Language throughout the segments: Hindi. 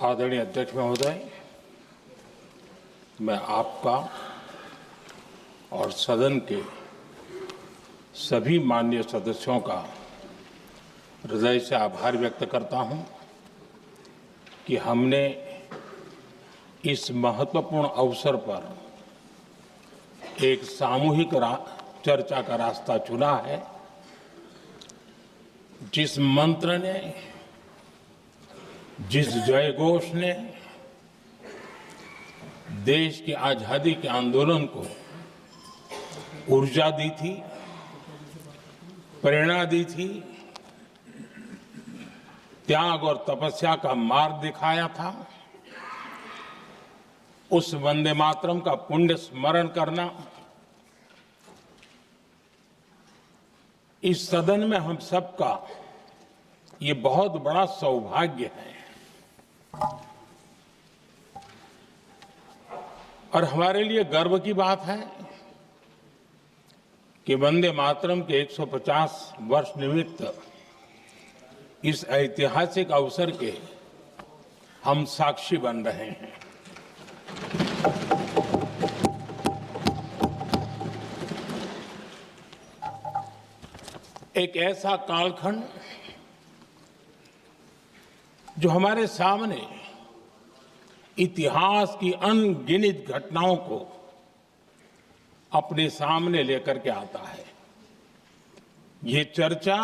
आदरणीय अध्यक्ष महोदय, मैं आपका और सदन के सभी माननीय सदस्यों का हृदय से आभार व्यक्त करता हूं कि हमने इस महत्वपूर्ण अवसर पर एक सामूहिक चर्चा का रास्ता चुना है, जिस मंत्र ने, जिस जयघोष ने देश की आजादी के आंदोलन को ऊर्जा दी थी, प्रेरणा दी थी, त्याग और तपस्या का मार्ग दिखाया था, उस वंदे मातरम का पुण्य स्मरण करना इस सदन में हम सबका ये बहुत बड़ा सौभाग्य है। और हमारे लिए गर्व की बात है कि वंदे मातरम के 150 वर्ष निमित्त इस ऐतिहासिक अवसर के हम साक्षी बन रहे हैं। एक ऐसा कालखंड जो हमारे सामने इतिहास की अनगिनत घटनाओं को अपने सामने लेकर के आता है। ये चर्चा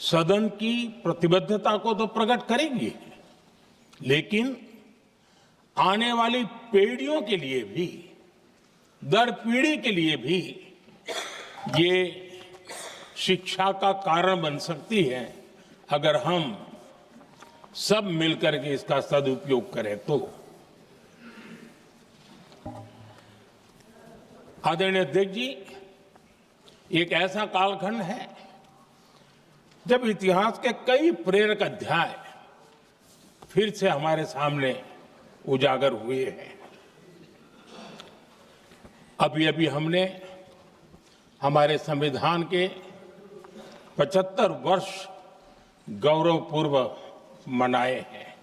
सदन की प्रतिबद्धता को तो प्रकट करेगी, लेकिन आने वाली पीढ़ियों के लिए भी, दर पीढ़ी के लिए भी ये शिक्षा का कारण बन सकती है, अगर हम सब मिलकर के इसका सदुपयोग करें तो। आदरणीय अध्यक्ष जी, एक ऐसा कालखंड है जब इतिहास के कई प्रेरक अध्याय फिर से हमारे सामने उजागर हुए हैं। अभी अभी हमने हमारे संविधान के 75 वर्ष गौरवपूर्व मनाए हैं।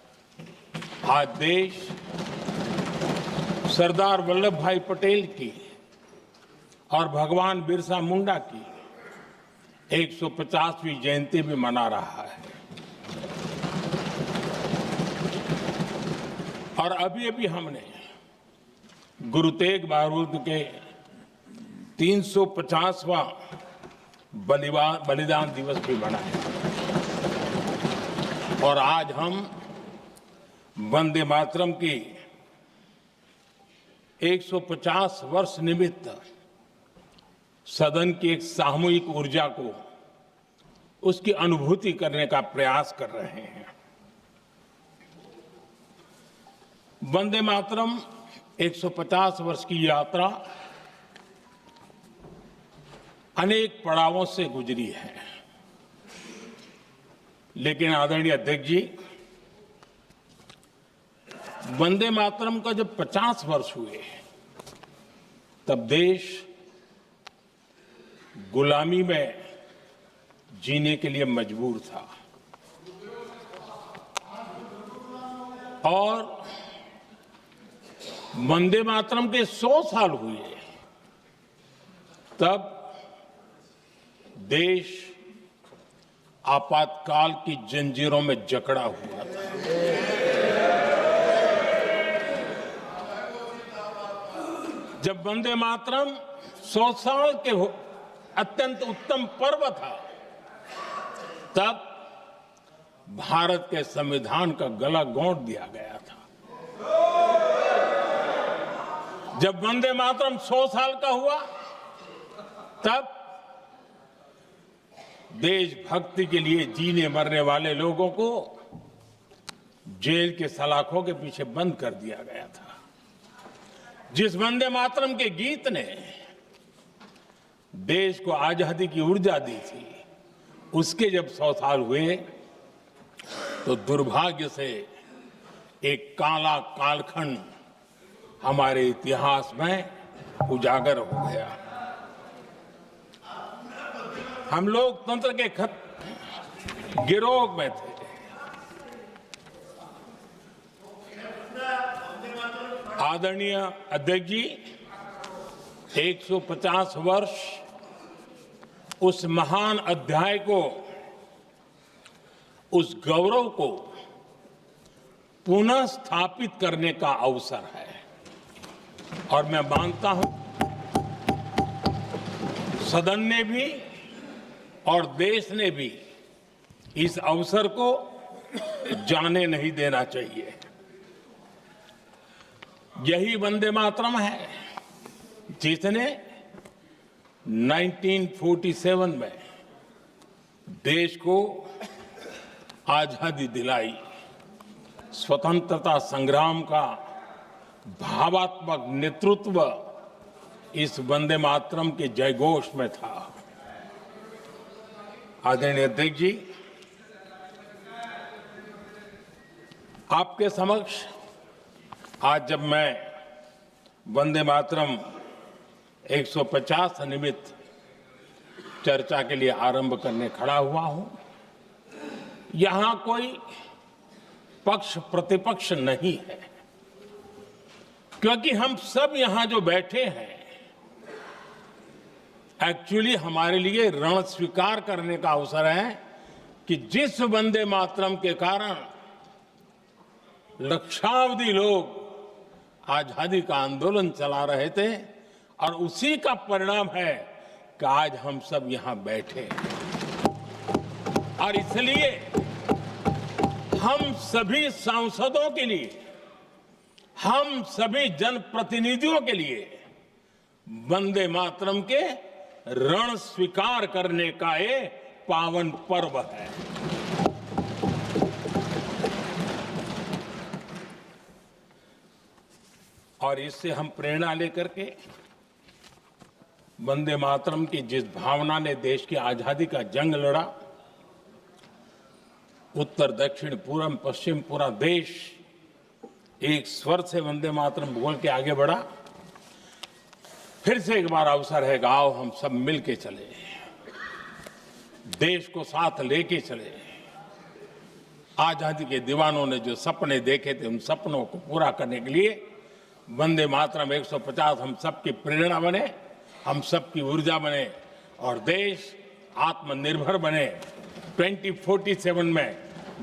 आज देश सरदार वल्लभ भाई पटेल की और भगवान बिरसा मुंडा की 150वीं जयंती भी मना रहा है। और अभी अभी हमने गुरु तेग बहादुर के 350वां बलिदान दिवस भी मनाया। और आज हम वंदे मातरम की 150 वर्ष निमित्त सदन की एक सामूहिक ऊर्जा को, उसकी अनुभूति करने का प्रयास कर रहे हैं। वंदे मातरम 150 वर्ष की यात्रा अनेक पड़ावों से गुजरी है, लेकिन आदरणीय अध्यक्ष जी, वंदे मातरम का जब 50 वर्ष हुए तब देश गुलामी में जीने के लिए मजबूर था। और वंदे मातरम के 100 साल हुए तब देश आपातकाल की जंजीरों में जकड़ा हुआ था। जब वंदे मातरम 100 साल के अत्यंत उत्तम पर्व था, तब भारत के संविधान का गला घोंट दिया गया था। जब वंदे मातरम 100 साल का हुआ, तब देशभक्ति के लिए जीने मरने वाले लोगों को जेल के सलाखों के पीछे बंद कर दिया गया था। जिस वंदे मातरम के गीत ने देश को आजादी की ऊर्जा दी थी, उसके जब 100 साल हुए तो दुर्भाग्य से एक काला कालखंड हमारे इतिहास में उजागर हो गया। हम लोकतंत्र के गिरोह में थे, आदरणीय अध्यक्ष जी, 150 वर्ष उस महान अध्याय को, उस गौरव को पुनः स्थापित करने का अवसर है और मैं मानता हूं सदन ने भी और देश ने भी इस अवसर को जाने नहीं देना चाहिए। यही वंदे मातरम है जिसने 1947 में देश को आजादी दिलाई। स्वतंत्रता संग्राम का भावात्मक नेतृत्व इस वंदे मातरम के जयघोष में था। आदरणीय अध्यक्ष जी, आपके समक्ष आज जब मैं वंदे मातरम 150 निमित्त चर्चा के लिए आरंभ करने खड़ा हुआ हूं, यहां कोई पक्ष प्रतिपक्ष नहीं है, क्योंकि हम सब यहां जो बैठे हैं एक्चुअली हमारे लिए रण स्वीकार करने का अवसर है कि जिस वंदे मातरम के कारण लक्षावधि लोग आजादी का आंदोलन चला रहे थे और उसी का परिणाम है कि आज हम सब यहां बैठे हैं। और इसलिए हम सभी सांसदों के लिए, हम सभी जनप्रतिनिधियों के लिए वंदे मातरम के रण स्वीकार करने का ये पावन पर्व है। और इससे हम प्रेरणा लेकर के वंदे मातरम की जिस भावना ने देश की आजादी का जंग लड़ा, उत्तर दक्षिण पूर्व पश्चिम पूरा देश एक स्वर से वंदे मातरम बोल के आगे बढ़ा। फिर से एक बार अवसर है, आओ हम सब मिल के चले, देश को साथ लेके चले। आजादी के दीवानों ने जो सपने देखे थे उन सपनों को पूरा करने के लिए वंदे मातरम 150 हम सबकी प्रेरणा बने, हम सबकी ऊर्जा बने और देश आत्मनिर्भर बने। 2047 में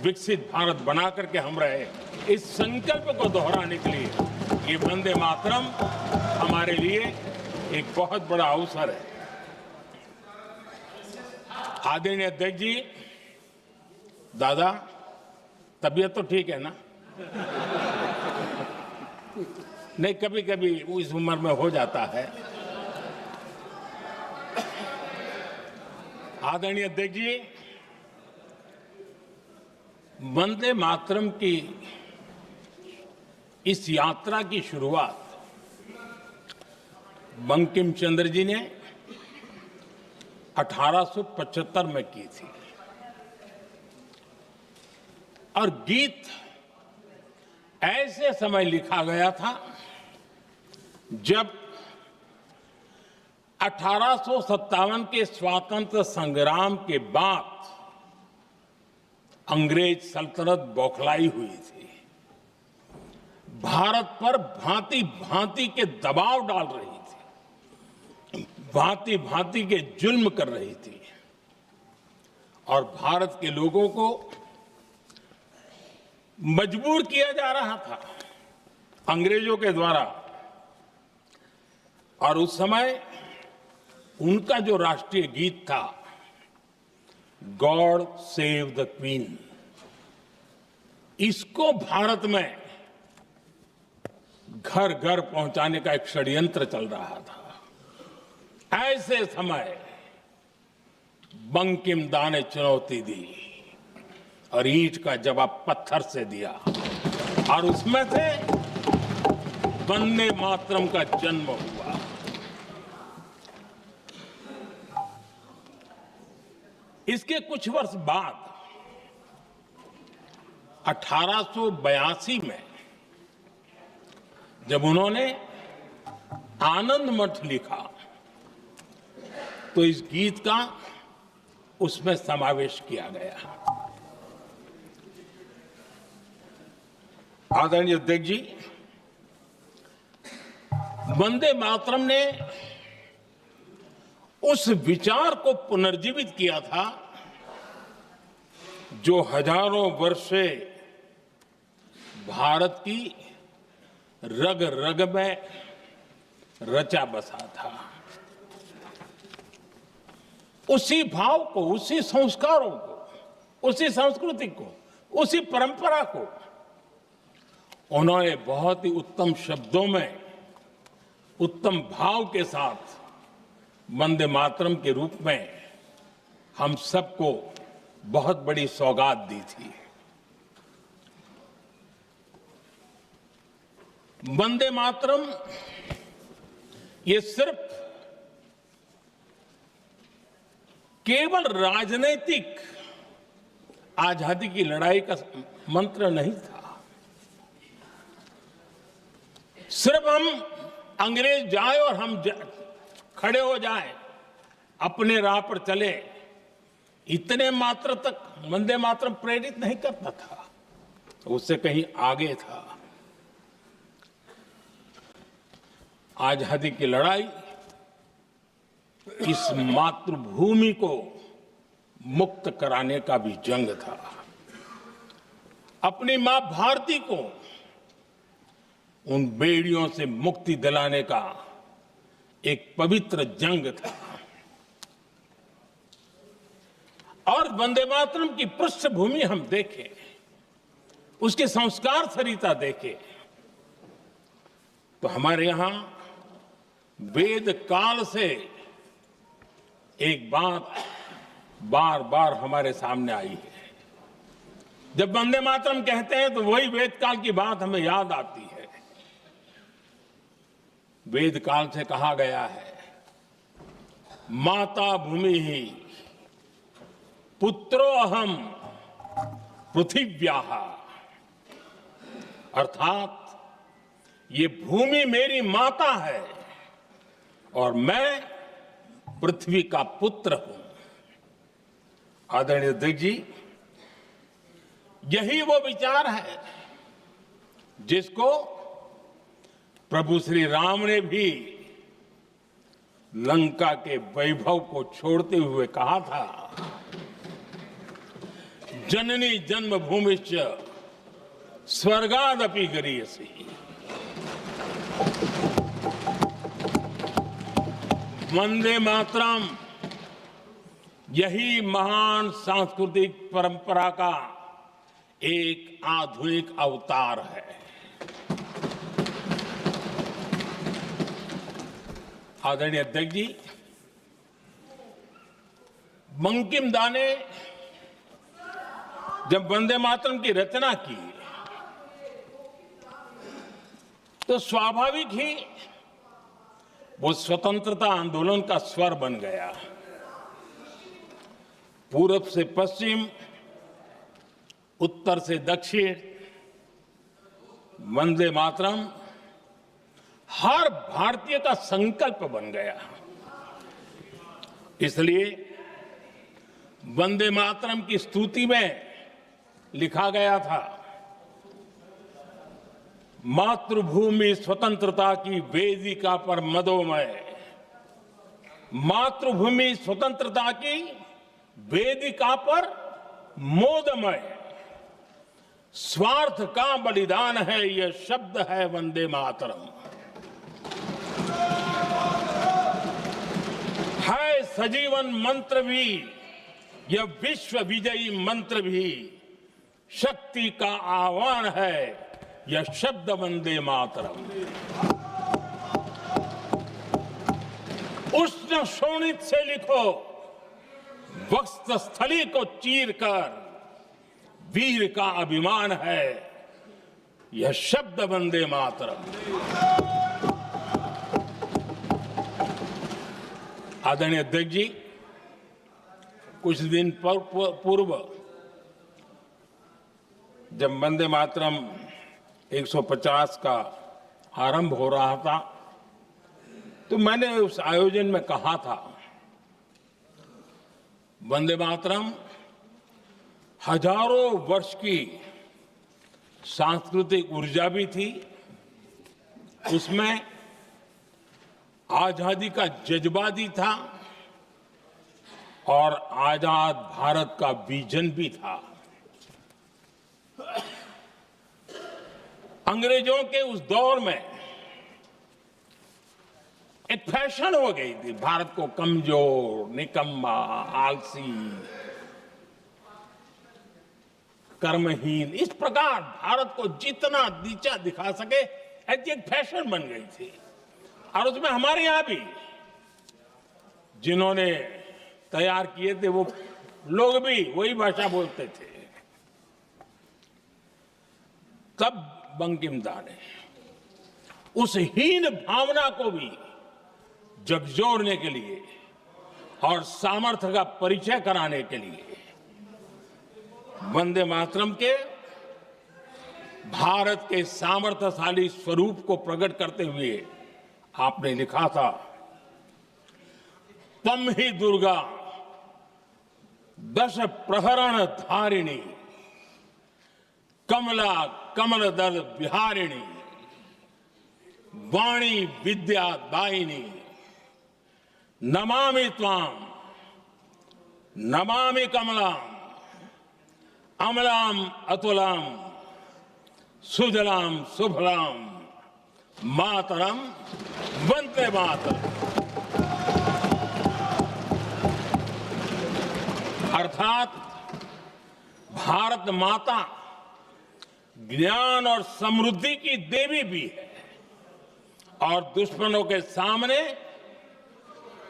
विकसित भारत बना करके हम रहे, इस संकल्प को दोहराने के लिए ये वंदे मातरम हमारे लिए एक बहुत बड़ा अवसर है। आदरणीय अध्यक्ष जी, दादा तबीयत तो ठीक है ना? नहीं, कभी कभी इस उम्र में हो जाता है। आदरणीय अध्यक्ष जी, वंदे मातरम की इस यात्रा की शुरुआत बंकिम चंद्र जी ने 1875 में की थी और गीत ऐसे समय लिखा गया था जब 1857 के स्वातंत्र संग्राम के बाद अंग्रेज सल्तनत बौखलाई हुई थी, भारत पर भांति भांति के दबाव डाल रही थी, भांति भांति के जुल्म कर रही थी और भारत के लोगों को मजबूर किया जा रहा था अंग्रेजों के द्वारा। और उस समय उनका जो राष्ट्रीय गीत था, गॉड सेव द क्वीन, इसको भारत में घर घर पहुंचाने का एक षड्यंत्र चल रहा था। ऐसे समय बंकिम दा ने चुनौती दी और ईंट का जवाब पत्थर से दिया और उसमें से वंदे मातरम का जन्म हुआ। इसके कुछ वर्ष बाद 1882 में जब उन्होंने आनंद मठ लिखा तो इस गीत का उसमें समावेश किया गया। आदरणीय अध्यक्ष जी, वंदे मातरम ने उस विचार को पुनर्जीवित किया था जो हजारों वर्ष से भारत की रग रग में रचा बसा था। उसी भाव को, उसी संस्कारों को, उसी संस्कृति को, उसी परंपरा को उन्होंने बहुत ही उत्तम शब्दों में, उत्तम भाव के साथ वंदे मातरम के रूप में हम सबको बहुत बड़ी सौगात दी थी। वंदे मातरम ये सिर्फ केवल राजनीतिक आजादी की लड़ाई का मंत्र नहीं था। सिर्फ हम अंग्रेज जाए और हम खड़े हो जाएं, अपने राह पर चले, इतने मात्र तक वंदे मातरम प्रेरित नहीं करता था, उससे कहीं आगे था। आजादी की लड़ाई इस मातृभूमि को मुक्त कराने का भी जंग था। अपनी मां भारती को उन बेड़ियों से मुक्ति दिलाने का एक पवित्र जंग था। और वंदे मातरम की पृष्ठभूमि हम देखें, उसके संस्कार सरिता देखें, तो हमारे यहां वेद काल से एक बात बार बार हमारे सामने आई है। जब वंदे मातरम कहते हैं तो वही वेद काल की बात हमें याद आती है। वेद काल से कहा गया है, माता भूमि ही पुत्रो अहम पृथिव्याः, अर्थात ये भूमि मेरी माता है और मैं पृथ्वी का पुत्र हूं। आदरणीय अध्यक्ष जी, यही वो विचार है जिसको प्रभु श्री राम ने भी लंका के वैभव को छोड़ते हुए कहा था, जननी जन्मभूमिश्च स्वर्गादपि गरीयसी। वंदे मातरम यही महान सांस्कृतिक परंपरा का एक आधुनिक अवतार है। आदरणीय अध्यक्ष जी, बंकिम दा ने जब वंदे मातरम की रचना की तो स्वाभाविक ही वो स्वतंत्रता आंदोलन का स्वर बन गया। पूरब से पश्चिम, उत्तर से दक्षिण, वंदे मातरम हर भारतीय का संकल्प बन गया। इसलिए वंदे मातरम की स्तुति में लिखा गया था, मातृभूमि स्वतंत्रता की वेदिका पर मदोमय, मातृभूमि स्वतंत्रता की वेदिका पर मोदमय, स्वार्थ का बलिदान है यह शब्द है वंदे मातरम। है सजीवन मंत्र भी यह विश्व विजयी मंत्र भी, शक्ति का आह्वान है यह शब्द वंदे मातरम। उष्ण शोणित से लिखो, वक्षस्थली को चीरकर, वीर का अभिमान है यह शब्द वंदे मातरम। आदरणीय अध्यक्ष जी, कुछ दिन पूर्व जब वंदे मातरम 150 का आरंभ हो रहा था तो मैंने उस आयोजन में कहा था, वंदे मातरम हजारों वर्ष की सांस्कृतिक ऊर्जा भी थी, उसमें आजादी का जज्बा भी था और आजाद भारत का विजन भी था। अंग्रेजों के उस दौर में एक फैशन हो गई थी भारत को कमजोर, निकम्मा, आलसी, कर्महीन, इस प्रकार भारत को जितना नीचा दिखा सके ऐसी एक फैशन बन गई थी। और उसमें हमारे यहां भी जिन्होंने तैयार किए थे वो लोग भी वही भाषा बोलते थे। तब बंकिम दा ने उस हीन भावना को भी झकझोरने के लिए और सामर्थ्य का परिचय कराने के लिए वंदे मातरम के भारत के सामर्थ्यशाली स्वरूप को प्रकट करते हुए आपने लिखा था, तम ही दुर्गा दश प्रहरण धारिणी, कमला कमल दल विहारिणी, वाणी विद्या दायिनी, नमामि त्वाम नमामि कमलाम, अमलाम अतुलाम, सुजलाम सुफलाम, मातरम वंदे मातरम। अर्थात भारत माता ज्ञान और समृद्धि की देवी भी है और दुश्मनों के सामने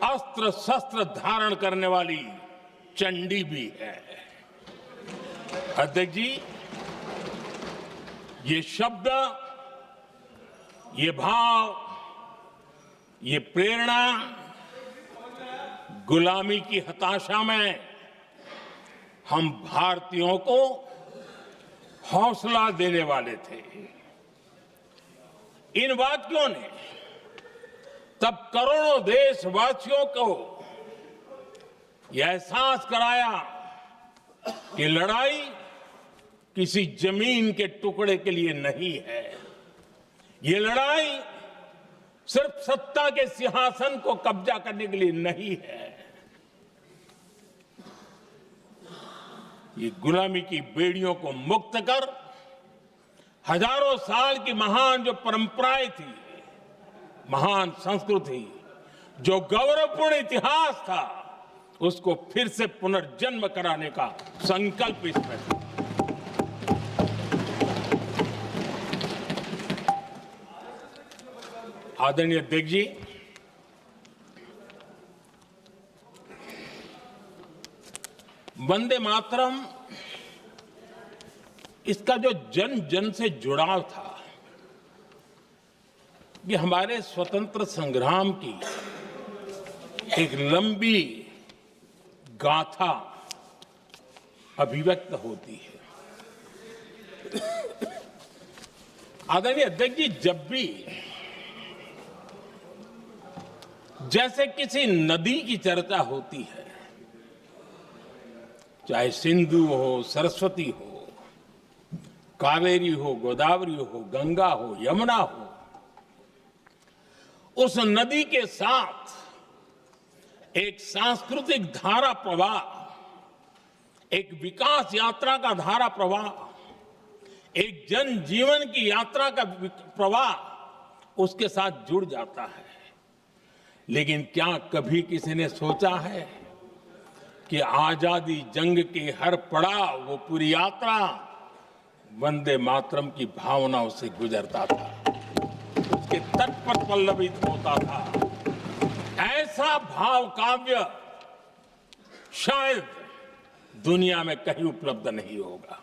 अस्त्र शस्त्र धारण करने वाली चंडी भी है। अध्यक्ष जी, ये शब्द, ये भाव, ये प्रेरणा गुलामी की हताशा में हम भारतीयों को हौसला देने वाले थे। इन वाक्यों ने तब करोड़ों देशवासियों को यह एहसास कराया कि लड़ाई किसी जमीन के टुकड़े के लिए नहीं है। ये लड़ाई सिर्फ सत्ता के सिंहासन को कब्जा करने के लिए नहीं है। ये गुलामी की बेड़ियों को मुक्त कर हजारों साल की महान जो परंपराएं थी, महान संस्कृति, जो गौरवपूर्ण इतिहास था, उसको फिर से पुनर्जन्म कराने का संकल्प इसमें था। आदरणीय अध्यक्ष जी, वंदे मातरम, इसका जो जन जन से जुड़ाव था, ये हमारे स्वतंत्र संग्राम की एक लंबी गाथा अभिव्यक्त होती है। आदरणीय अध्यक्ष जी, जब भी जैसे किसी नदी की चर्चा होती है, चाहे सिंधु हो, सरस्वती हो, कावेरी हो, गोदावरी हो, गंगा हो, यमुना हो, उस नदी के साथ एक सांस्कृतिक धारा प्रवाह, एक विकास यात्रा का धारा प्रवाह, एक जन जीवन की यात्रा का प्रवाह उसके साथ जुड़ जाता है। लेकिन क्या कभी किसी ने सोचा है कि आजादी जंग के हर पड़ाव, वो पूरी यात्रा वंदे मातरम की भावनाओं से गुजरता था, उसके तट पर पल्लवित होता था। ऐसा भाव काव्य शायद दुनिया में कहीं उपलब्ध नहीं होगा।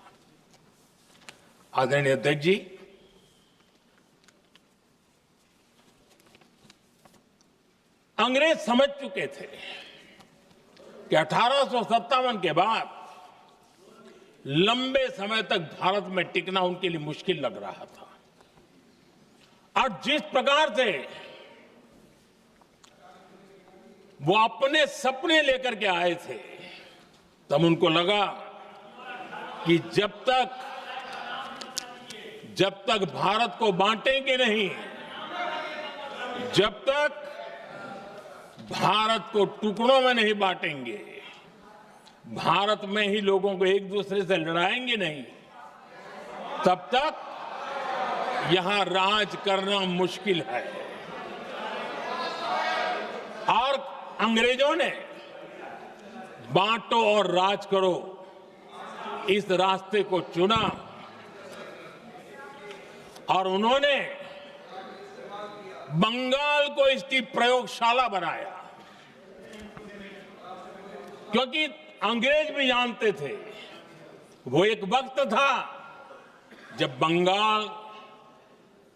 आदरणीय अध्यक्ष जी, अंग्रेज समझ चुके थे कि 1857 के बाद लंबे समय तक भारत में टिकना उनके लिए मुश्किल लग रहा था। और जिस प्रकार से वो अपने सपने लेकर के आए थे, तब उनको लगा कि जब तक भारत को बांटेंगे नहीं, जब तक भारत को टुकड़ों में नहीं बांटेंगे, भारत में ही लोगों को एक दूसरे से लड़ाएंगे नहीं, तब तक यहां राज करना मुश्किल है। और अंग्रेजों ने बांटो और राज करो इस रास्ते को चुना और उन्होंने बंगाल को इसकी प्रयोगशाला बनाया, क्योंकि अंग्रेज भी जानते थे वो एक वक्त था जब बंगाल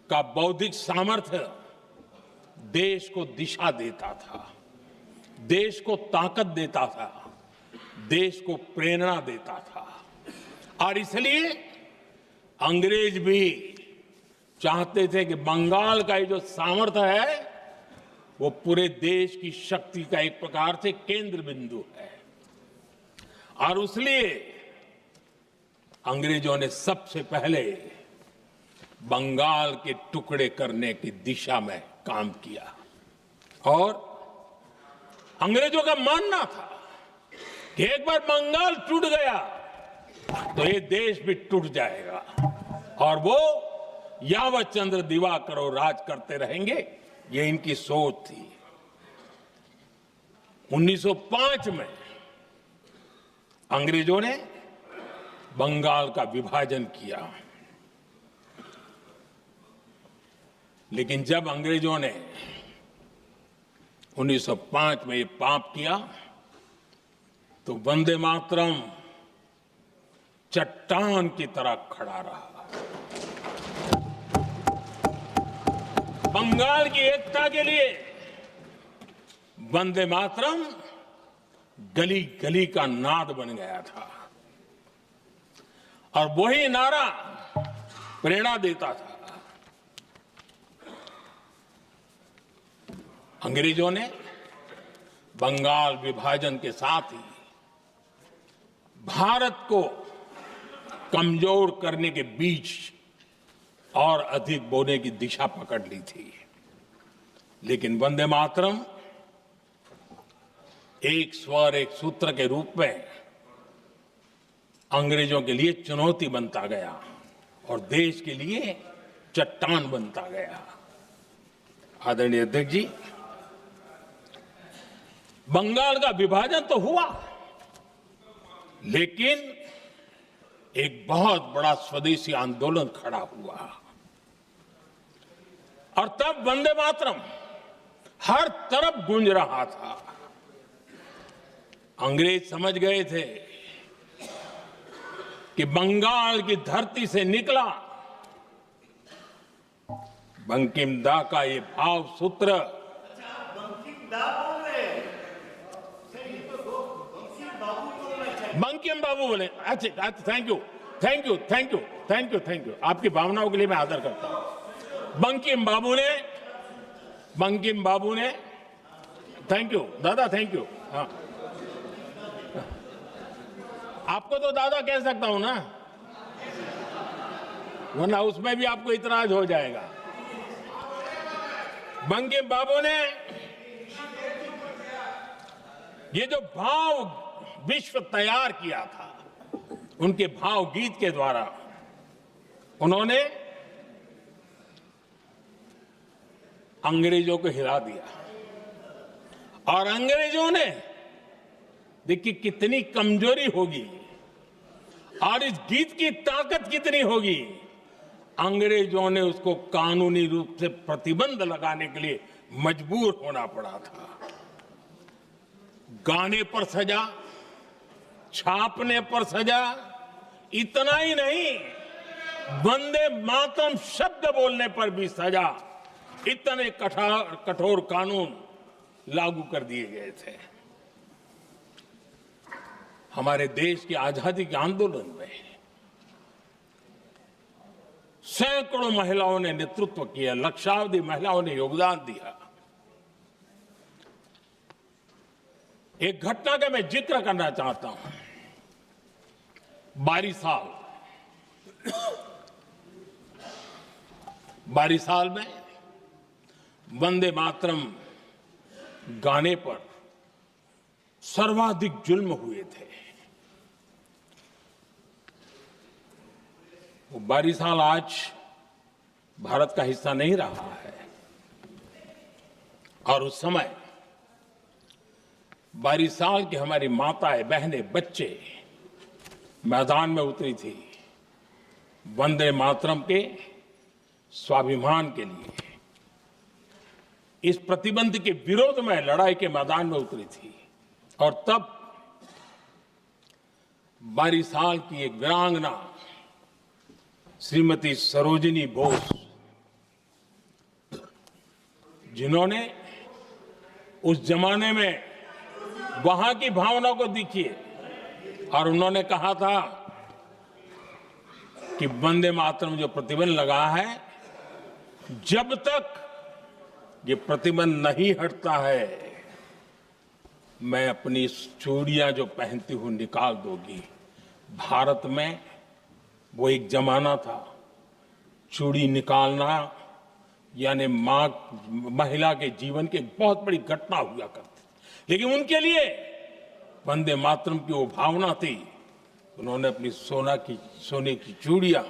का बौद्धिक सामर्थ्य देश को दिशा देता था, देश को ताकत देता था, देश को प्रेरणा देता था। और इसलिए अंग्रेज भी चाहते थे कि बंगाल का ये जो सामर्थ्य है वो पूरे देश की शक्ति का एक प्रकार से केंद्र बिंदु है। और इसलिए अंग्रेजों ने सबसे पहले बंगाल के टुकड़े करने की दिशा में काम किया और अंग्रेजों का मानना था कि एक बार बंगाल टूट गया तो ये देश भी टूट जाएगा और वो यावत चंद्र दिवाकरो राज करते रहेंगे, ये इनकी सोच थी। 1905 में अंग्रेजों ने बंगाल का विभाजन किया, लेकिन जब अंग्रेजों ने 1905 में ये पाप किया तो वंदे मातरम चट्टान की तरह खड़ा रहा। बंगाल की एकता के लिए वंदे मातरम गली गली का नाद बन गया था और वही नारा प्रेरणा देता था। अंग्रेजों ने बंगाल विभाजन के साथ ही भारत को कमजोर करने के बीच और अधिक बोने की दिशा पकड़ ली थी, लेकिन वंदे मातरम एक स्वर एक सूत्र के रूप में अंग्रेजों के लिए चुनौती बनता गया और देश के लिए चट्टान बनता गया। आदरणीय अध्यक्ष जी, बंगाल का विभाजन तो हुआ, लेकिन एक बहुत बड़ा स्वदेशी आंदोलन खड़ा हुआ और तब वंदे मातरम हर तरफ गूंज रहा था। अंग्रेज समझ गए थे कि बंगाल की धरती से निकला बंकिम दा का ये भाव सूत्र बंकिम बाबू बोले। अच्छा, thank you thank you thank you thank you thank you, आपकी भावनाओं के लिए मैं आदर करता हूं। बंकिम बाबू ने थैंक यू दादा, थैंक यू। हाँ, आपको तो दादा कह सकता हूं ना, वरना उसमें भी आपको इतराज हो जाएगा। बंकिम बाबू ने ये जो भाव विश्व तैयार किया था, उनके भाव गीत के द्वारा उन्होंने अंग्रेजों को हिला दिया और अंग्रेजों ने देखिए कितनी कमजोरी होगी और इस गीत की ताकत कितनी होगी। अंग्रेजों ने उसको कानूनी रूप से प्रतिबंध लगाने के लिए मजबूर होना पड़ा था। गाने पर सजा, छापने पर सजा, इतना ही नहीं वंदे मातरम शब्द बोलने पर भी सजा। इतने कठोर कानून लागू कर दिए गए थे। हमारे देश की आजादी के आंदोलन में सैकड़ों महिलाओं ने नेतृत्व किया, लक्षावधि महिलाओं ने योगदान दिया। एक घटना का मैं जिक्र करना चाहता हूं। 22 साल में वंदे मातरम गाने पर सर्वाधिक जुल्म हुए थे। वो बारिशाल आज भारत का हिस्सा नहीं रहा है और उस समय बारिशाल की हमारी माताएं, बहनें, बच्चे मैदान में उतरी थी वंदे मातरम के स्वाभिमान के लिए। इस प्रतिबंध के विरोध में लड़ाई के मैदान में उतरी थी और तब बारिशाल की एक वीरांगना श्रीमती सरोजिनी बोस, जिन्होंने उस जमाने में वहां की भावना को देखिए और उन्होंने कहा था कि वंदे मातरम जो प्रतिबंध लगा है, जब तक ये प्रतिबंध नहीं हटता है मैं अपनी चूड़ियां जो पहनती हूं निकाल दूंगी। भारत में वो एक जमाना था, चूड़ी निकालना यानी महिला के जीवन की एक बहुत बड़ी घटना हुआ करती, लेकिन उनके लिए वंदे मातरम की वो भावना थी। उन्होंने अपनी सोने की चूड़ियां,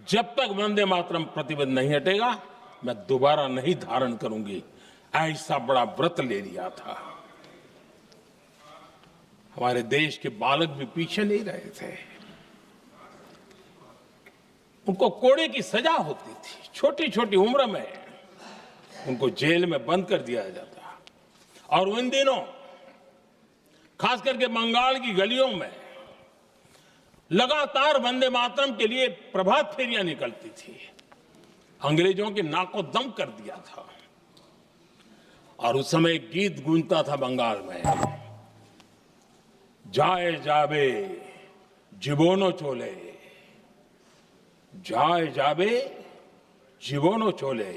जब तक वंदे मातरम प्रतिबंध नहीं हटेगा मैं दोबारा नहीं धारण करूंगी, ऐसा बड़ा व्रत ले लिया था। हमारे देश के बालक भी पीछे नहीं रहे थे। उनको कोड़े की सजा होती थी, छोटी छोटी उम्र में उनको जेल में बंद कर दिया जाता। और उन दिनों खास करके बंगाल की गलियों में लगातार वंदे मातरम के लिए प्रभात फेरियां निकलती थी। अंग्रेजों के नाको दम कर दिया था। और उस समय गीत गूंजता था बंगाल में, जाए जाबे जीवनो चोले, जाए जाबे जीवनो चोले,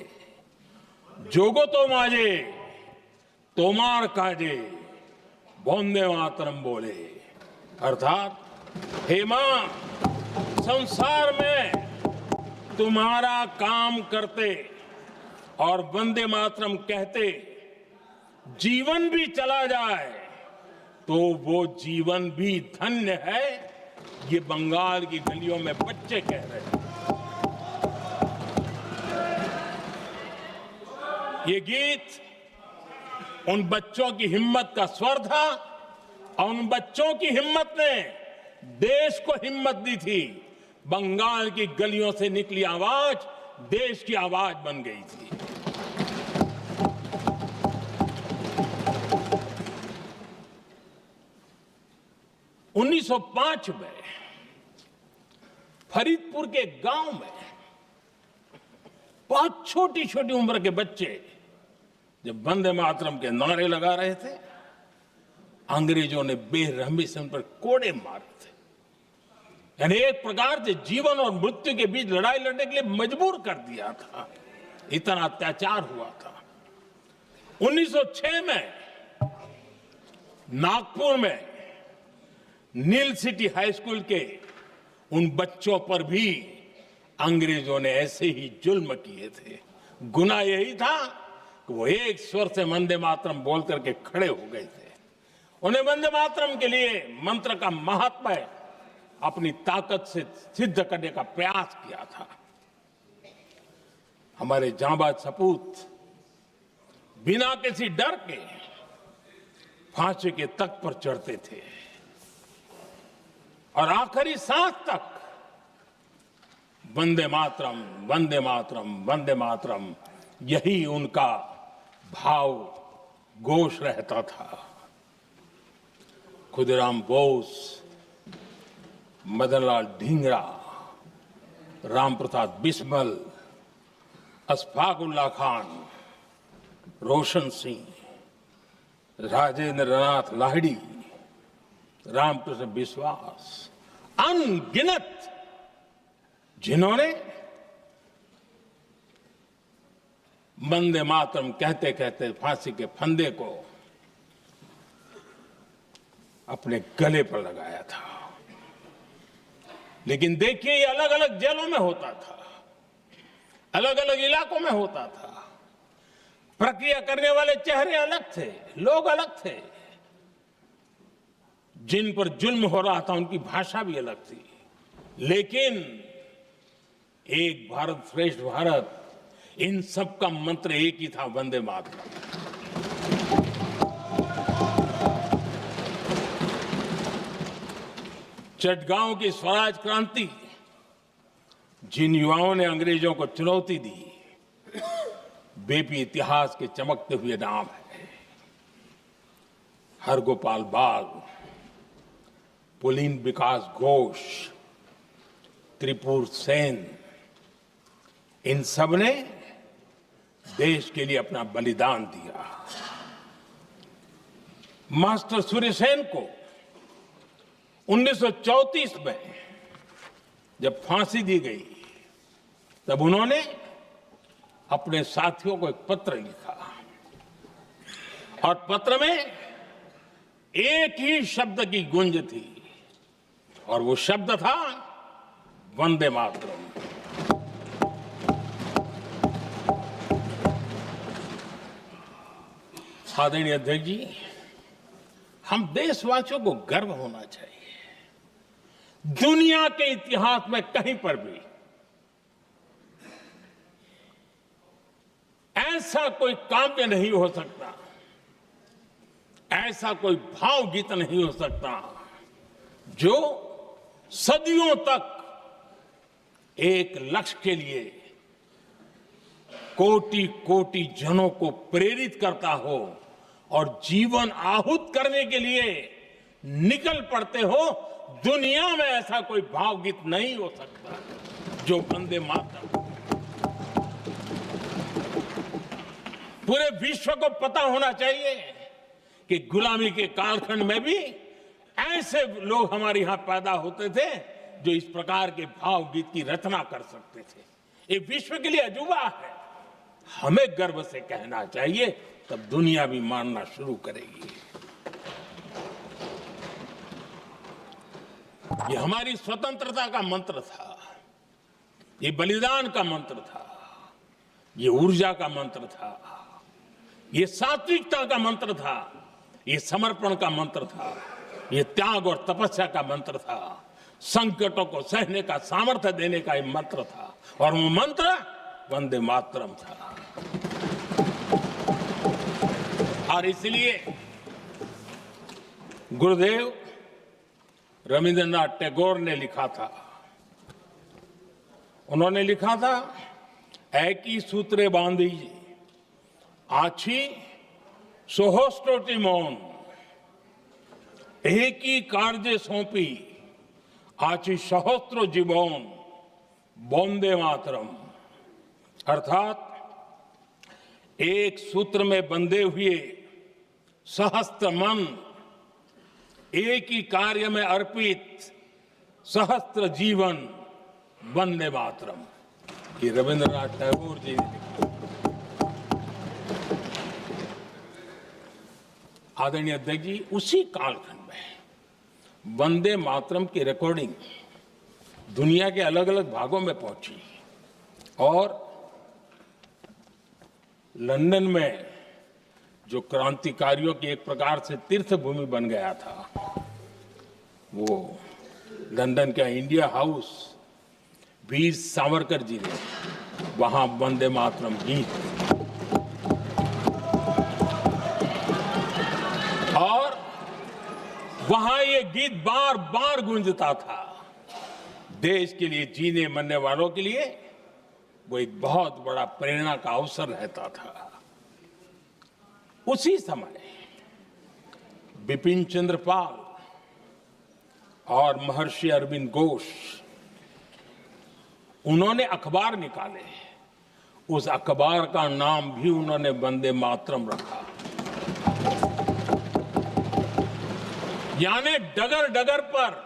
जोगो तो माजे तोमार काजे वंदे मातरम बोले। अर्थात हे मां, संसार में तुम्हारा काम करते और वंदे मातरम कहते जीवन भी चला जाए तो वो जीवन भी धन्य है, ये बंगाल की गलियों में बच्चे कह रहे हैं। ये गीत उन बच्चों की हिम्मत का स्वर था और उन बच्चों की हिम्मत ने देश को हिम्मत दी थी। बंगाल की गलियों से निकली आवाज देश की आवाज बन गई थी। उन्नीस 1905 में फरीदपुर के गांव में बहुत छोटी छोटी उम्र के बच्चे जब वंदे मातरम के नारे लगा रहे थे, अंग्रेजों ने बेरहमी से उन पर कोड़े मारे थे। यानी एक प्रकार से जीवन और मृत्यु के बीच लड़ाई लड़ने के लिए मजबूर कर दिया था। इतना अत्याचार हुआ था। 1906 में नागपुर में नील सिटी हाई स्कूल के उन बच्चों पर भी अंग्रेजों ने ऐसे ही जुल्म किए थे। गुनाह यही था कि वो एक स्वर से वंदे मातरम बोल करके खड़े हो गए थे। उन्हें वंदे मातरम के लिए मंत्र का महात्म्य अपनी ताकत से सिद्ध करने का प्रयास किया था। हमारे जांबाज सपूत बिना किसी डर के फांसी के तख्त पर चढ़ते थे और आखिरी सांस तक वंदे मातरम, वंदे मातरम, वंदे मातरम, यही उनका भाव घोष रहता था। खुदीराम बोस, मदनलाल ढींगरा, राम प्रसाद बिस्मल, अशफाक उल्लाह खान, रोशन सिंह, राजेंद्र नाथ लाहिड़ी, रामकृष्ण विश्वास, अनगिनत जिन्होंने वंदे मातरम कहते कहते फांसी के फंदे को अपने गले पर लगाया था। लेकिन देखिए, ये अलग अलग जेलों में होता था, अलग अलग इलाकों में होता था। प्रक्रिया करने वाले चेहरे अलग थे, लोग अलग थे, जिन पर जुल्म हो रहा था उनकी भाषा भी अलग थी, लेकिन एक भारत श्रेष्ठ भारत, इन सब का मंत्र एक ही था, वंदे मातरम। चटगांव की स्वराज क्रांति, जिन युवाओं ने अंग्रेजों को चुनौती दी, वे भी इतिहास के चमकते हुए नाम है। हरगोपाल बाग, पुलिन विकास घोष, त्रिपुर सेन, इन सब ने देश के लिए अपना बलिदान दिया। मास्टर सूर्यसेन को 1934 में जब फांसी दी गई, तब उन्होंने अपने साथियों को एक पत्र लिखा और पत्र में एक ही शब्द की गूंज थी और वो शब्द था वंदे मातरम। आदरणीय अध्यक्ष जी, हम देशवासियों को गर्व होना चाहिए। दुनिया के इतिहास में कहीं पर भी ऐसा कोई काव्य नहीं हो सकता, ऐसा कोई भावगीत नहीं हो सकता जो सदियों तक एक लक्ष्य के लिए कोटि कोटि जनों को प्रेरित करता हो और जीवन आहूत करने के लिए निकल पड़ते हो। दुनिया में ऐसा कोई भावगीत नहीं हो सकता जो वंदे मातरम। पूरे विश्व को पता होना चाहिए कि गुलामी के कालखंड में भी ऐसे लोग हमारे यहां पैदा होते थे जो इस प्रकार के भावगीत की रचना कर सकते थे। ये विश्व के लिए अजूबा है, हमें गर्व से कहना चाहिए, तब दुनिया भी मानना शुरू करेगी। ये हमारी स्वतंत्रता का मंत्र था, ये बलिदान का मंत्र था, ये ऊर्जा का मंत्र था, ये सात्विकता का मंत्र था, ये समर्पण का मंत्र था, ये त्याग और तपस्या का मंत्र था, संकटों को सहने का सामर्थ्य देने का ये मंत्र था, और वो मंत्र वंदे मातरम था। और इसलिए गुरुदेव रविंद्रनाथ टैगोर ने लिखा था, उन्होंने लिखा था, एकी सूत्रे बांधी आछी सोहोस्टोटी मौन, एक ही कार्य सौंपी आछी सहस्त्र जीवन, वंदे मातरम। अर्थात एक सूत्र में बंधे हुए सहस्त्र मन, एक ही कार्य में अर्पित सहस्त्र जीवन, वंदे मातरम। ये रविंद्रनाथ टैगोर जी ने लिखा। आदरणीय अध्यक्ष जी, उसी कालखंड में वंदे मातरम की रिकॉर्डिंग दुनिया के अलग अलग भागों में पहुंची और लंदन में जो क्रांतिकारियों की एक प्रकार से तीर्थ भूमि बन गया था, वो लंदन का इंडिया हाउस, वीर सावरकर जी ने वहां वंदे मातरम गीत, और वहां ये गीत बार बार गूंजता था। देश के लिए जीने मरने वालों के लिए वो एक बहुत बड़ा प्रेरणा का अवसर रहता था। उसी समय बिपिन चंद्र पाल और महर्षि अरविंद घोष, उन्होंने अखबार निकाले, उस अखबार का नाम भी उन्होंने वंदे मातरम रखा। यानी डगर डगर पर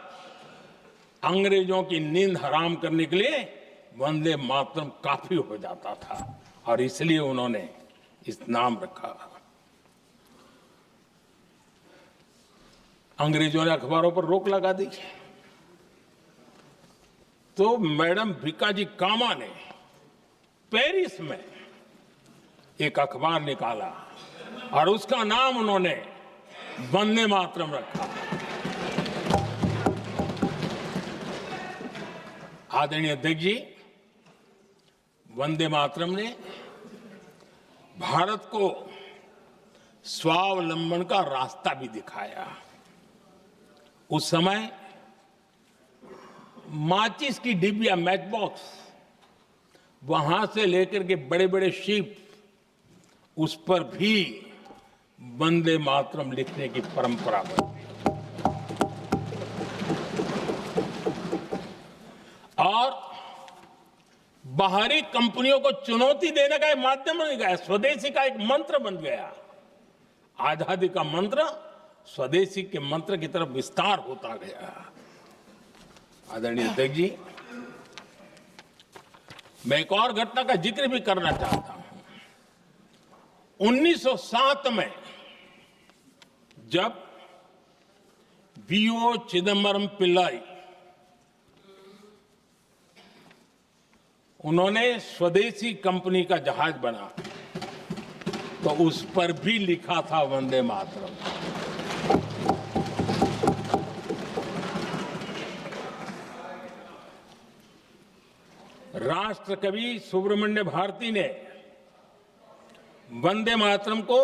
अंग्रेजों की नींद हराम करने के लिए वंदे मातरम काफी हो जाता था, और इसलिए उन्होंने इस नाम रखा। अंग्रेजों ने अखबारों पर रोक लगा दी, तो मैडम भिकाजी कामा ने पेरिस में एक अखबार निकाला और उसका नाम उन्होंने वंदे मातरम रखा। आदरणीय अध्यक्ष जी, वंदे मातरम ने भारत को स्वावलंबन का रास्ता भी दिखाया। उस समय माचिस की डिबिया, मैच बॉक्स, वहां से लेकर के बड़े बड़े शिप, उस पर भी वंदे मातरम लिखने की परंपरा बनी और बाहरी कंपनियों को चुनौती देने का एक माध्यम बन गया, स्वदेशी का एक मंत्र बन गया। आजादी का मंत्र स्वदेशी के मंत्र की तरफ विस्तार होता गया। आदरणीय अध्यक्ष जी, मैं एक और घटना का जिक्र भी करना चाहता हूं। 1907 में जब वीओ चिदम्बरम पिल्लाई उन्होंने स्वदेशी कंपनी का जहाज बना तो उस पर भी लिखा था वंदे मातरम। राष्ट्रकवि सुब्रमण्य भारती ने वंदे मातरम को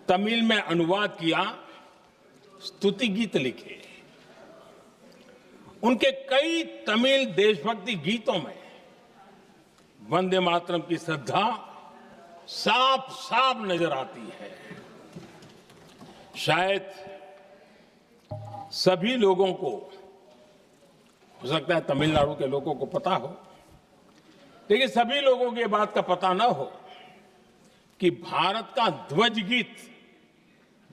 तमिल में अनुवाद किया, स्तुति गीत लिखे। उनके कई तमिल देशभक्ति गीतों में वंदे मातरम की श्रद्धा साफ साफ नजर आती है। शायद सभी लोगों को, हो सकता है तमिलनाडु के लोगों को पता हो, लेकिन सभी लोगों को ये बात का पता न हो कि भारत का ध्वज गीत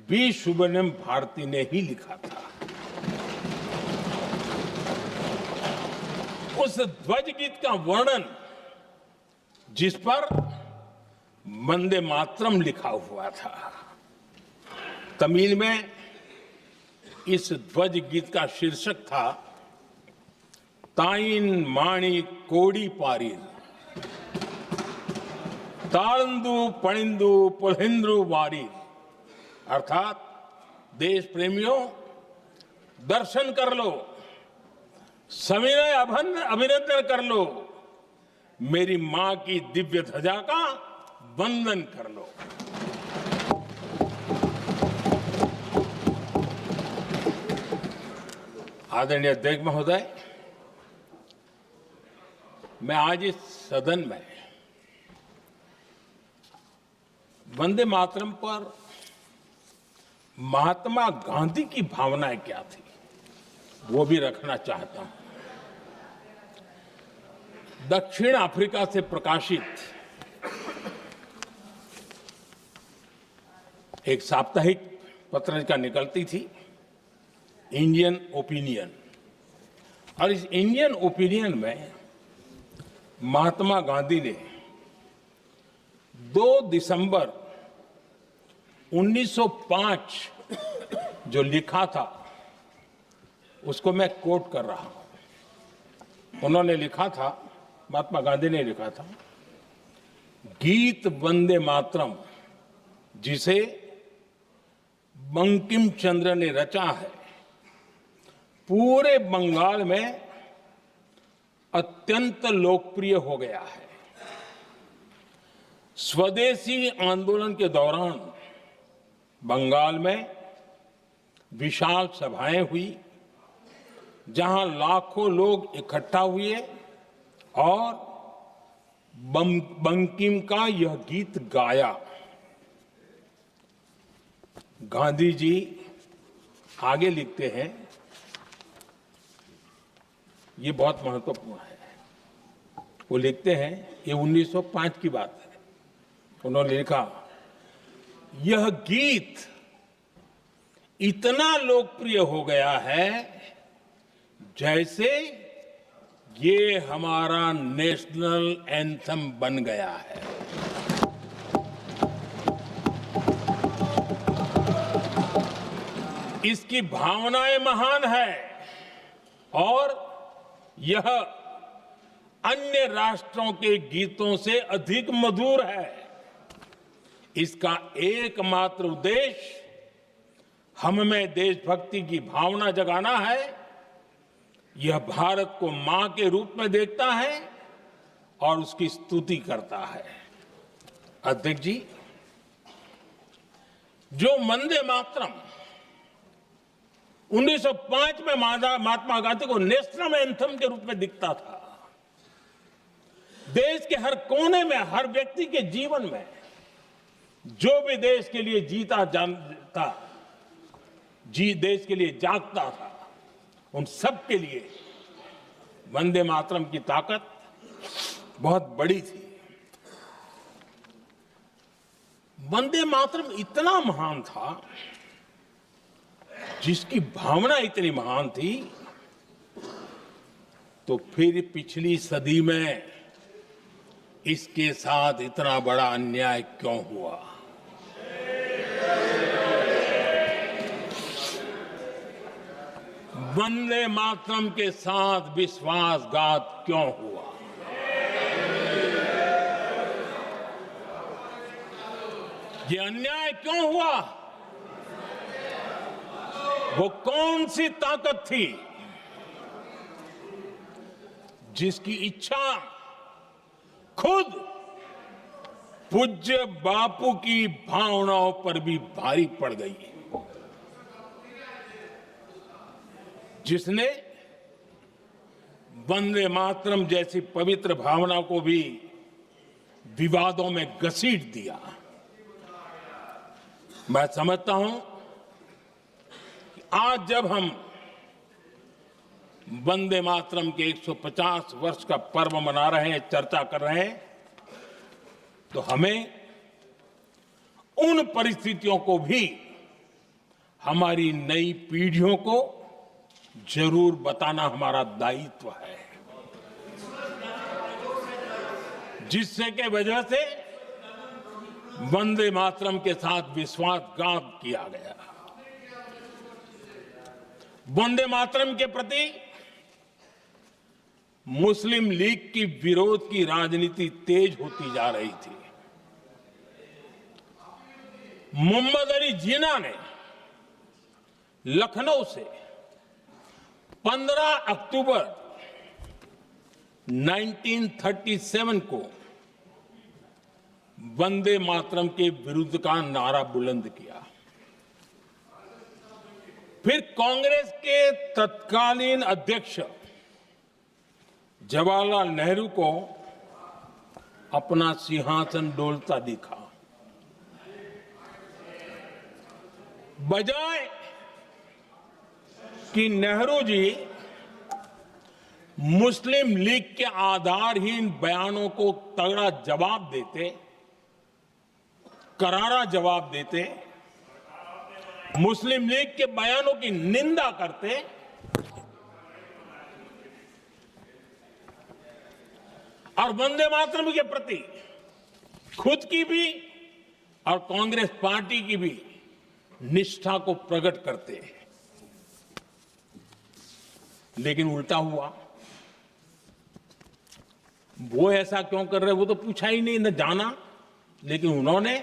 वी सुब्रमण्यम भारती ने ही लिखा था। उस ध्वज गीत का वर्णन जिस पर वंदे मातरम लिखा हुआ था, तमिल में इस ध्वज गीत का शीर्षक था ताइन माणी कोड़ी पारीर, तालंदु पणिंदु पुलहिंद्रु वारीर। अर्थात देश प्रेमियों, दर्शन कर लो, सविनय अभिनंदन कर लो, मेरी मां की दिव्य ध्वजा का वंदन कर लो। आदरणीय अध्यक्ष महोदय, मैं आज इस सदन में वंदे मातरम पर महात्मा गांधी की भावनाएं क्या थी वो भी रखना चाहता हूं। दक्षिण अफ्रीका से प्रकाशित एक साप्ताहिक पत्रिका निकलती थी, इंडियन ओपिनियन, और इस इंडियन ओपिनियन में महात्मा गांधी ने 2 दिसंबर 1905 जो लिखा था उसको मैं कोट कर रहा हूं। उन्होंने लिखा था, महात्मा गांधी ने लिखा था, गीत वंदे मातरम जिसे बंकिम चंद्र ने रचा है, पूरे बंगाल में अत्यंत लोकप्रिय हो गया है। स्वदेशी आंदोलन के दौरान बंगाल में विशाल सभाएं हुई जहां लाखों लोग इकट्ठा हुए और बंकिम का यह गीत गाया। गांधी जी आगे लिखते हैं, ये बहुत महत्वपूर्ण है। वो लिखते हैं, ये 1905 की बात है। उन्होंने लिखा, यह गीत इतना लोकप्रिय हो गया है जैसे ये हमारा नेशनल एंथम बन गया है। इसकी भावनाएं महान है और यह अन्य राष्ट्रों के गीतों से अधिक मधुर है। इसका एकमात्र उद्देश्य हम में देशभक्ति की भावना जगाना है। यह भारत को मां के रूप में देखता है और उसकी स्तुति करता है। अध्यक्ष जी, जो वंदे मातरम 1905 में महात्मा गांधी को नेशनल एंथम के रूप में दिखता था, देश के हर कोने में, हर व्यक्ति के जीवन में जो भी देश के लिए जीता जानता, देश के लिए जागता था, उन सब के लिए वंदे मातरम की ताकत बहुत बड़ी थी। वंदे मातरम इतना महान था, जिसकी भावना इतनी महान थी, तो फिर पिछली सदी में इसके साथ इतना बड़ा अन्याय क्यों हुआ? वंदे मातरम के साथ विश्वासघात क्यों हुआ? ये अन्याय क्यों हुआ? वो कौन सी ताकत थी जिसकी इच्छा खुद पूज्य बापू की भावनाओं पर भी भारी पड़ गई, जिसने वंदे मातरम जैसी पवित्र भावना को भी विवादों में घसीट दिया? मैं समझता हूं कि आज जब हम वंदे मातरम के 150 वर्ष का पर्व मना रहे हैं, चर्चा कर रहे हैं, तो हमें उन परिस्थितियों को भी हमारी नई पीढ़ियों को जरूर बताना हमारा दायित्व है, जिससे के वजह से वंदे मातरम के साथ विश्वासघात किया गया। वंदे मातरम के प्रति मुस्लिम लीग की विरोध की राजनीति तेज होती जा रही थी। मोहम्मद अली जिन्ना ने लखनऊ से 15 अक्टूबर 1937 को वंदे मातरम के विरुद्ध का नारा बुलंद किया। फिर कांग्रेस के तत्कालीन अध्यक्ष जवाहरलाल नेहरू को अपना सिंहासन डोलता दिखा। बजाय कि नेहरू जी मुस्लिम लीग के आधारहीन बयानों को तगड़ा जवाब देते, करारा जवाब देते, मुस्लिम लीग के बयानों की निंदा करते, और वंदे मातरम के प्रति खुद की भी और कांग्रेस पार्टी की भी निष्ठा को प्रकट करते, लेकिन उल्टा हुआ। वो ऐसा क्यों कर रहे, वो तो पूछा ही नहीं, न जाना, लेकिन उन्होंने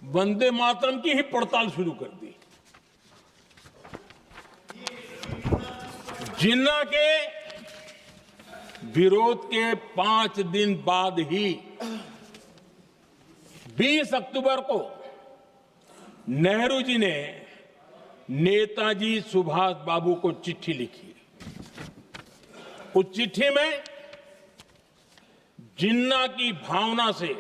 वंदे मातरम की ही पड़ताल शुरू कर दी। जिन्ना के विरोध के 5 दिन बाद ही 20 अक्टूबर को नेहरू जी ने नेताजी सुभाष बाबू को चिट्ठी लिखी। उस चिट्ठी में जिन्ना की भावना से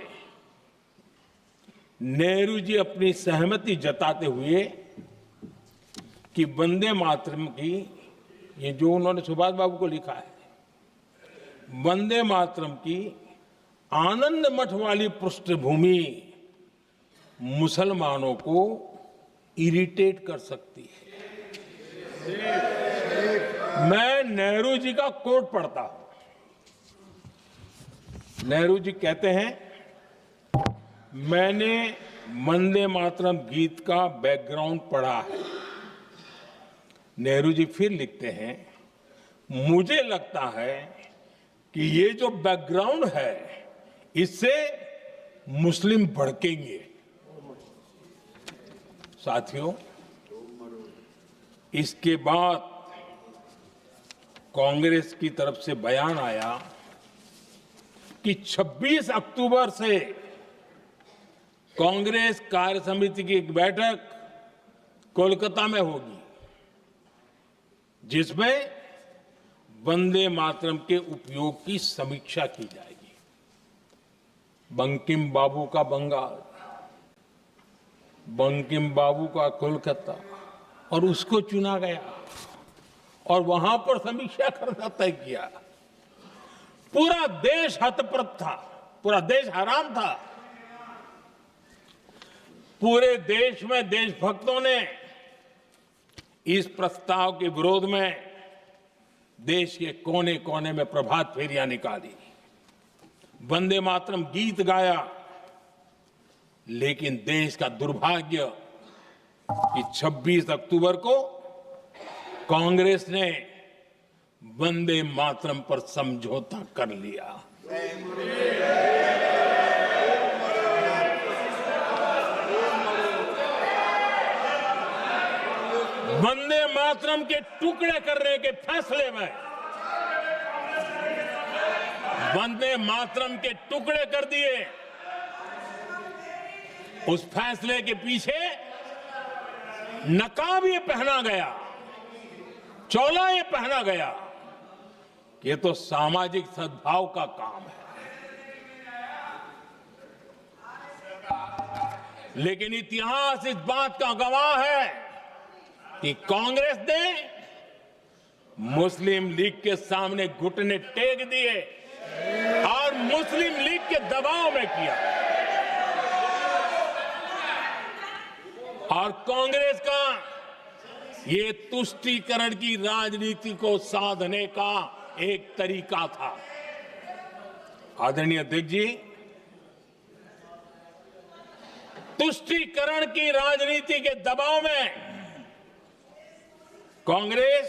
नेहरू जी अपनी सहमति जताते हुए कि वंदे मातरम की, ये जो उन्होंने सुभाष बाबू को लिखा है, वंदे मातरम की आनंद मठ वाली पृष्ठभूमि मुसलमानों को इरिटेट कर सकती है। मैं नेहरू जी का कोट पढ़ता हूं। नेहरू जी कहते हैं, मैंने वंदे मातरम गीत का बैकग्राउंड पढ़ा है। नेहरू जी फिर लिखते हैं, मुझे लगता है कि ये जो बैकग्राउंड है, इससे मुस्लिम भड़केंगे। साथियों, इसके बाद कांग्रेस की तरफ से बयान आया कि 26 अक्टूबर से कांग्रेस कार्य समिति की एक बैठक कोलकाता में होगी, जिसमें वंदे मातरम के उपयोग की समीक्षा की जाएगी। बंकिम बाबू का बंगाल, बंकिम बाबू का कोलकाता, और उसको चुना गया और वहां पर समीक्षा करना तय किया। पूरा देश हतप्रभ था, पूरा देश हैरान था। पूरे देश में देशभक्तों ने इस प्रस्ताव के विरोध में देश के कोने कोने में प्रभात फेरियां निकाली, वंदे मातरम गीत गाया। लेकिन देश का दुर्भाग्य कि 26 अक्टूबर को कांग्रेस ने वंदे मातरम पर समझौता कर लिया। वंदे मातरम के टुकड़े करने के फैसले में, वंदे मातरम के टुकड़े कर दिए। उस फैसले के पीछे नकाब ये पहना गया, चोला ये पहना गया कि ये तो सामाजिक सद्भाव का काम है। लेकिन इतिहास इस बात का गवाह है कि कांग्रेस ने मुस्लिम लीग के सामने घुटने टेक दिए और मुस्लिम लीग के दबाव में किया। और कांग्रेस का ये तुष्टीकरण की राजनीति को साधने का एक तरीका था। आदरणीय अध्यक्ष जी, तुष्टीकरण की राजनीति के दबाव में कांग्रेस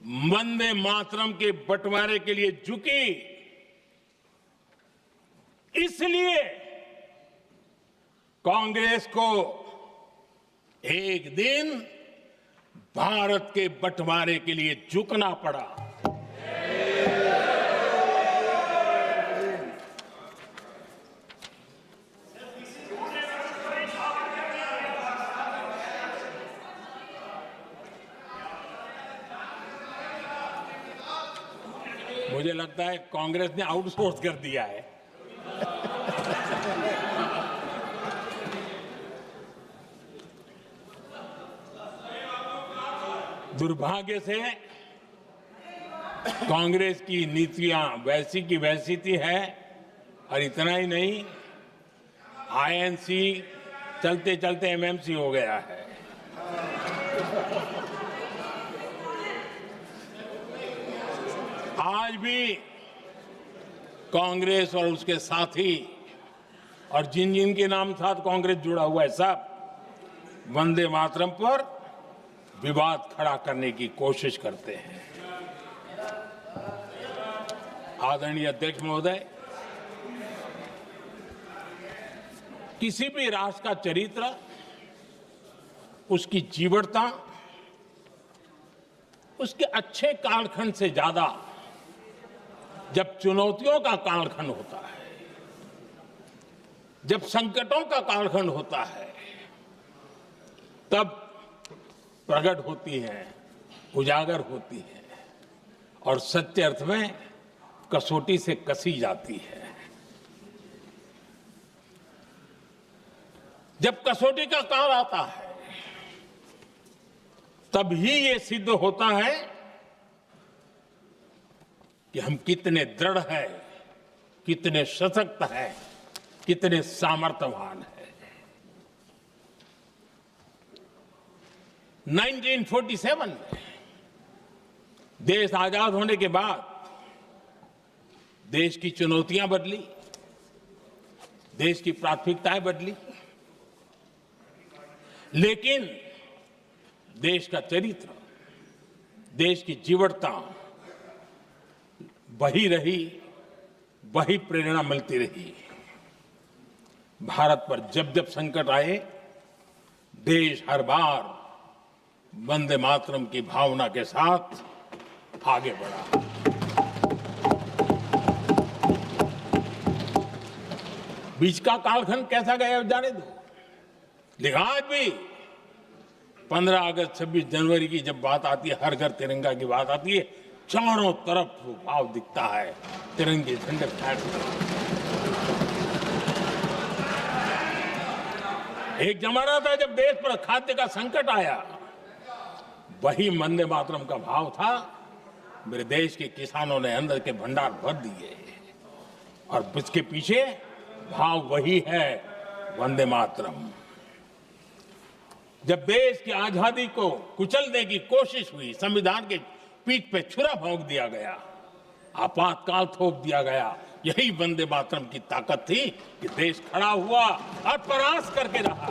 वंदे मातरम के बंटवारे के लिए झुकी। इसलिए कांग्रेस को एक दिन भारत के बंटवारे के लिए झुकना पड़ा। मुझे लगता है कांग्रेस ने आउटसोर्स कर दिया है। दुर्भाग्य से कांग्रेस की नीतियां वैसी की वैसी थी है, और इतना ही नहीं, आईएनसी चलते चलते एमएमसी हो गया है। आज भी कांग्रेस और उसके साथी और जिन जिन के नाम साथ कांग्रेस जुड़ा हुआ है, सब वंदे मातरम पर विवाद खड़ा करने की कोशिश करते हैं। आदरणीय अध्यक्ष महोदय, किसी भी राष्ट्र का चरित्र, उसकी जीवटता, उसके अच्छे कालखंड से ज्यादा जब चुनौतियों का कालखंड होता है, जब संकटों का कालखंड होता है, तब प्रकट होती है, उजागर होती है और सच्चे अर्थ में कसौटी से कसी जाती है। जब कसौटी का काल आता है, तब ही ये सिद्ध होता है कि हम कितने दृढ़ हैं, कितने सशक्त हैं, कितने सामर्थ्यवान हैं। 1947 में देश आजाद होने के बाद देश की चुनौतियां बदली, देश की प्राथमिकताएं बदली, लेकिन देश का चरित्र, देश की जीवटता वही रही, वही प्रेरणा मिलती रही। भारत पर जब जब संकट आए, देश हर बार वंदे मातरम की भावना के साथ आगे बढ़ा। बीच का कालखंड कैसा गया जाने दो, लेकिन आज भी 15 अगस्त 26 जनवरी की जब बात आती है, हर घर तिरंगा की बात आती है, चारों तरफ वो भाव दिखता है, तिरंगे झंडे फहराते। एक जमाना था जब देश पर खाद्य का संकट आया, वही वंदे मातरम का भाव था। मेरे देश के किसानों ने अंदर के भंडार भर दिए और इसके पीछे भाव वही है, वंदे मातरम। जब देश की आजादी को कुचलने की कोशिश हुई, संविधान के पीठ पे छुरा भोंक दिया गया, आपातकाल थोप दिया गया, यही वंदे मातरम की ताकत थी कि देश खड़ा हुआ और प्रयास करके रहा।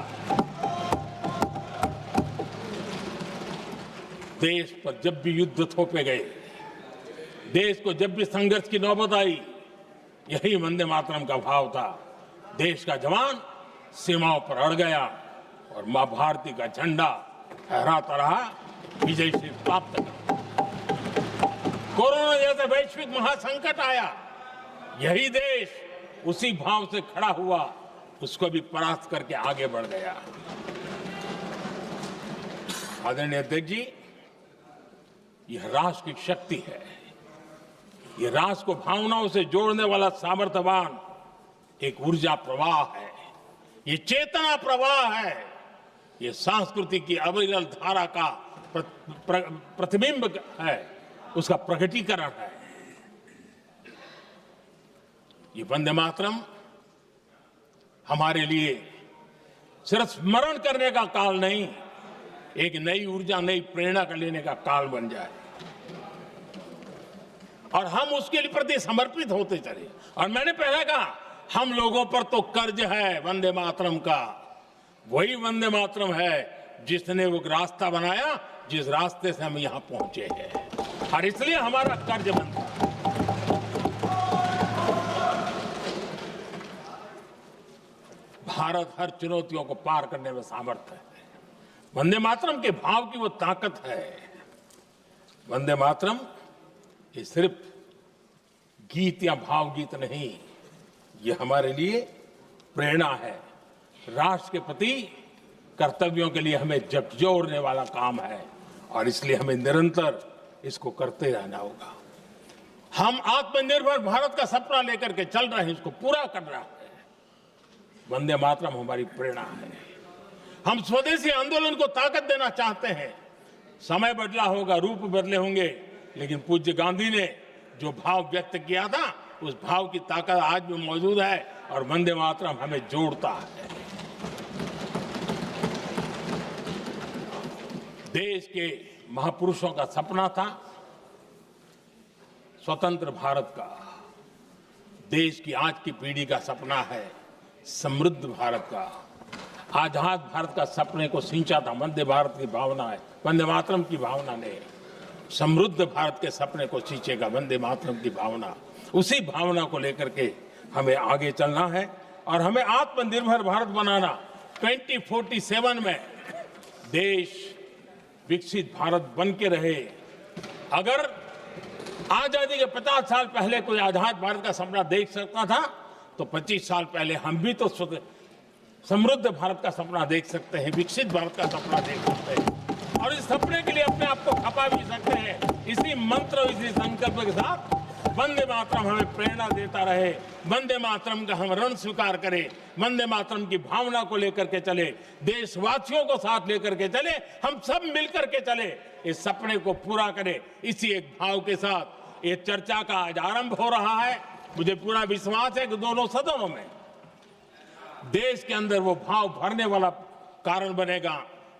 देश पर जब भी युद्ध थोपे गए, देश को जब भी संघर्ष की नौबत आई, यही वंदे मातरम का भाव था। देश का जवान सीमाओं पर अड़ गया और मां भारती का झंडा फहराता रहा, विजय से प्राप्त कर। कोरोना जैसे वैश्विक महासंकट आया, यही देश उसी भाव से खड़ा हुआ, उसको भी परास्त करके आगे बढ़ गया। आदरणीय अध्यक्ष जी, यह राष्ट्र की शक्ति है, यह राष्ट्र को भावनाओं से जोड़ने वाला सामर्थ्यवान एक ऊर्जा प्रवाह है, ये चेतना प्रवाह है, ये संस्कृति की अविरल धारा का प्रतिबिंब है, उसका प्रकटीकरण है। ये वंदे मातरम हमारे लिए सिर्फ स्मरण करने का काल नहीं, एक नई ऊर्जा, नई प्रेरणा का लेने का काल बन जाए और हम उसके लिए प्रति समर्पित होते चले। और मैंने पहले कहा, हम लोगों पर तो कर्ज है वंदे मातरम का। वही वंदे मातरम है जिसने वो रास्ता बनाया, जिस रास्ते से हम यहां पहुंचे हैं, और इसलिए हमारा कर्ज बनता है। भारत हर चुनौतियों को पार करने में सामर्थ है। वंदे मातरम के भाव की वो ताकत है। वंदे मातरम ये सिर्फ गीत या भावगीत नहीं, ये हमारे लिए प्रेरणा है। राष्ट्र के प्रति कर्तव्यों के लिए हमें झकझोरने वाला काम है और इसलिए हमें निरंतर इसको करते रहना होगा। हम आत्मनिर्भर भारत का सपना लेकर के चल रहे हैं, इसको पूरा कर रहा है। वंदे मातरम हमारी प्रेरणा है। हम स्वदेशी आंदोलन को ताकत देना चाहते हैं। समय बदला होगा, रूप बदले होंगे, लेकिन पूज्य गांधी ने जो भाव व्यक्त किया था, उस भाव की ताकत आज भी मौजूद है और वंदे मातरम हमें जोड़ता है। देश के महापुरुषों का सपना था स्वतंत्र भारत का। देश की आज की पीढ़ी का सपना है समृद्ध भारत का। आजाद भारत का सपने को सिंचा था वंदे भारत की भावना है, वंदे मातरम की भावना ने। समृद्ध भारत के सपने को सिंचेगा वंदे मातरम की भावना। उसी भावना को लेकर के हमें आगे चलना है और हमें आत्मनिर्भर भारत बनाना। 2047 में देश विकसित भारत बन के रहे। अगर आजादी के 50 साल पहले कोई आजाद भारत का सपना देख सकता था, तो 25 साल पहले हम भी तो समृद्ध भारत का सपना देख सकते हैं, विकसित भारत का सपना देख सकते हैं और इस सपने के लिए अपने आप को खपा भी सकते हैं। इसी मंत्र, इसी संकल्प के साथ वंदे मातरम हमें प्रेरणा देता रहे। वंदे मातरम का हम ऋण स्वीकार करें, वंदे मातरम की भावना को लेकर के चले, देशवासियों को साथ लेकर के चले, हम सब मिलकर के चले, इस सपने को पूरा करें। इसी एक भाव के साथ ये चर्चा का आज आरंभ हो रहा है। मुझे पूरा विश्वास है कि दोनों सदनों में देश के अंदर वो भाव भरने वाला कारण बनेगा,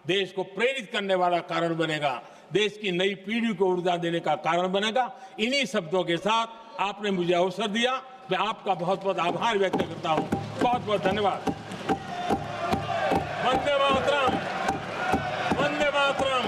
देश को प्रेरित करने वाला कारण बनेगा, देश की नई पीढ़ी को ऊर्जा देने का कारण बनेगा। इन्हीं शब्दों के साथ आपने मुझे अवसर दिया, मैं आपका बहुत बहुत आभार व्यक्त करता हूं। बहुत बहुत धन्यवाद। वंदे मातरम, वंदे मातरम।